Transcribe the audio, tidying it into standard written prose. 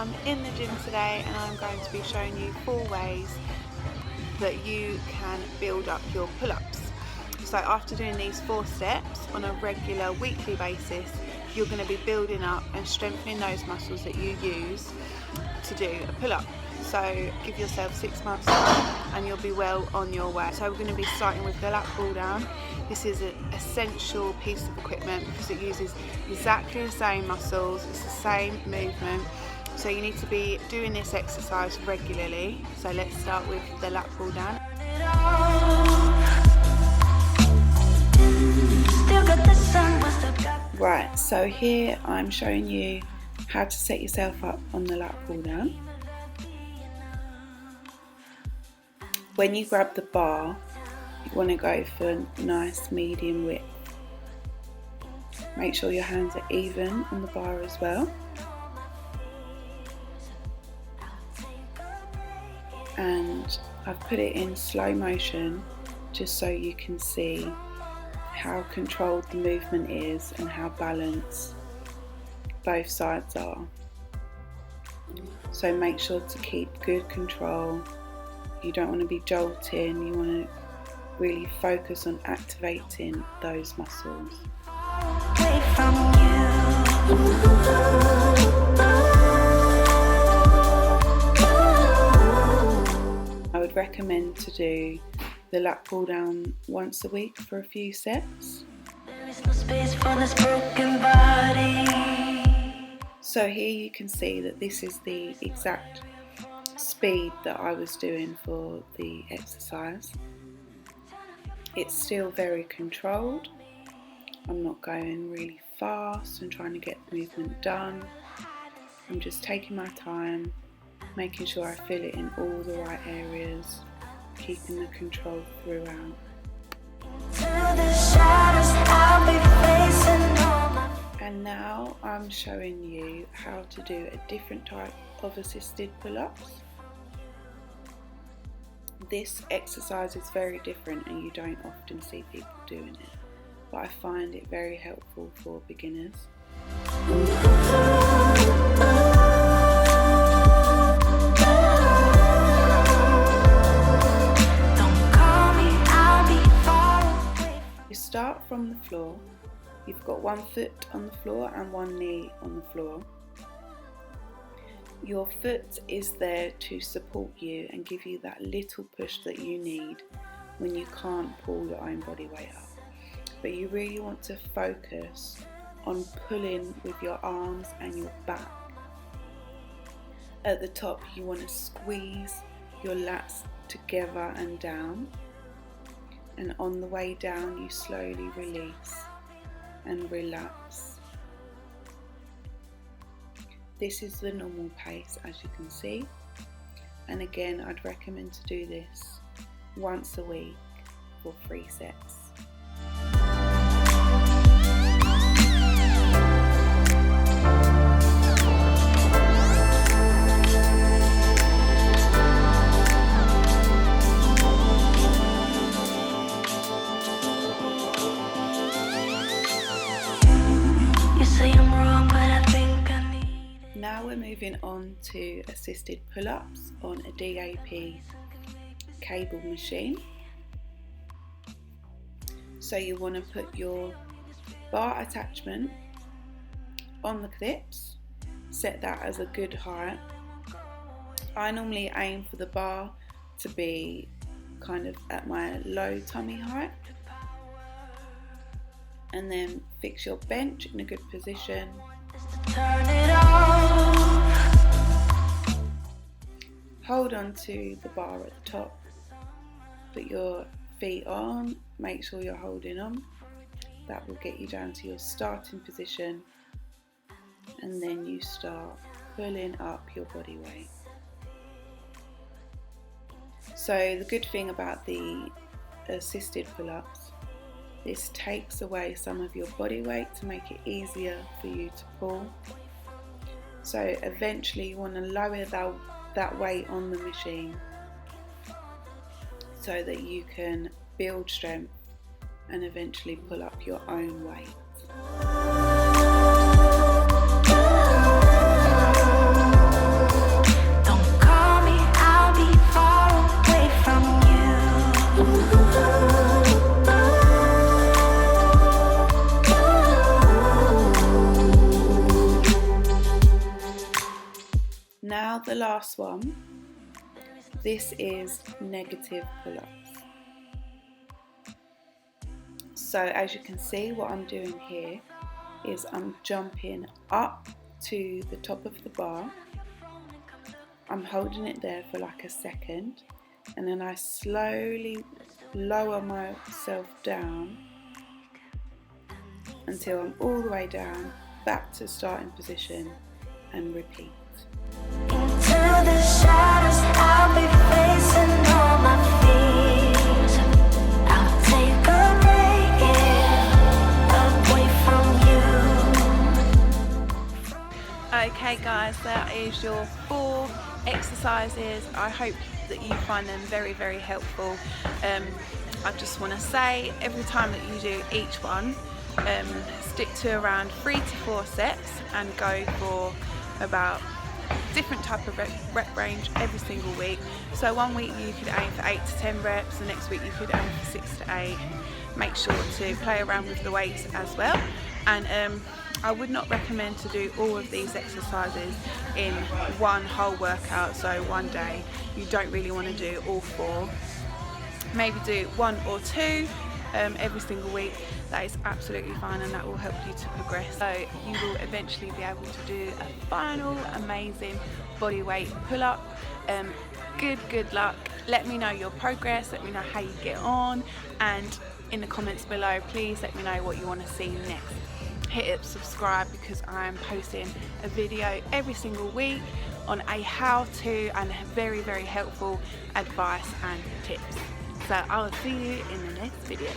I'm in the gym today and I'm going to be showing you 4 ways that you can build up your pull-ups. So after doing these 4 steps on a regular weekly basis, you're going to be building up and strengthening those muscles that you use to do a pull-up. So give yourself 6 months and you'll be well on your way. So we're going to be starting with the lat pull down. This is an essential piece of equipment because it uses exactly the same muscles, it's the same movement. So you need to be doing this exercise regularly. So let's start with the lat pull down. Right, so here I'm showing you how to set yourself up on the lat pull down. When you grab the bar, you want to go for a nice medium width. Make sure your hands are even on the bar as well. And I've put it in slow motion just so you can see how controlled the movement is and how balanced both sides are. So make sure to keep good control. You don't want to be jolting, you want to really focus on activating those muscles. I would recommend to do the lat pull down once a week for a few sets. So here you can see that this is the exact speed that I was doing for the exercise. It's still very controlled. I'm not going really fast and trying to get the movement done. I'm just taking my time, making sure I feel it in all the right areas, keeping the control throughout. And now I'm showing you how to do a different type of assisted pull-ups. This exercise is very different and you don't often see people doing it, but I find it very helpful for beginners. You start from the floor. You've got 1 foot on the floor and 1 knee on the floor. Your foot is there to support you and give you that little push that you need when you can't pull your own body weight up. But you really want to focus on pulling with your arms and your back. At the top, you want to squeeze your lats together and down. And on the way down, you slowly release and relax. This is the normal pace, as you can see. And again, I'd recommend to do this once a week for 3 sets. Now we're moving on to assisted pull-ups on a DAP cable machine. So you want to put your bar attachment on the clips, set that as a good height. I normally aim for the bar to be kind of at my low tummy height, and then fix your bench in a good position. Hold on to the bar at the top, put your feet on, make sure you're holding on. That will get you down to your starting position, and then you start pulling up your body weight. So the good thing about the assisted pull-ups, this takes away some of your body weight to make it easier for you to pull. So eventually you want to lower that weight on the machine so that you can build strength and eventually pull up your own weight. the last one. This is negative pull-ups. So as you can see, what I'm doing here is I'm jumping up to the top of the bar. I'm holding it there for like a second, and then I slowly lower myself down until I'm all the way down, back to starting position, and repeat. Into the shadows, I'll be facing all my fears. I'll take a break away from you. Okay guys, that is your 4 exercises. I hope that you find them very, very helpful. I just want to say, every time that you do each one, stick to around 3 to 4 sets and go for about different type of rep range every single week. So one week you could aim for 8 to 10 reps, the next week you could aim for 6 to 8. Make sure to play around with the weights as well, and I would not recommend to do all of these exercises in one whole workout, so one day. You don't really want to do all 4. Maybe do 1 or 2 every single week. That is absolutely fine, and that will help you to progress. So you will eventually be able to do a final amazing bodyweight pull-up. Good luck. Let me know your progress, let me know how you get on, and in the comments below please let me know what you want to see next. Hit subscribe, because I am posting a video every single week on a how-to and very, very helpful advice and tips. So I will see you in the next video.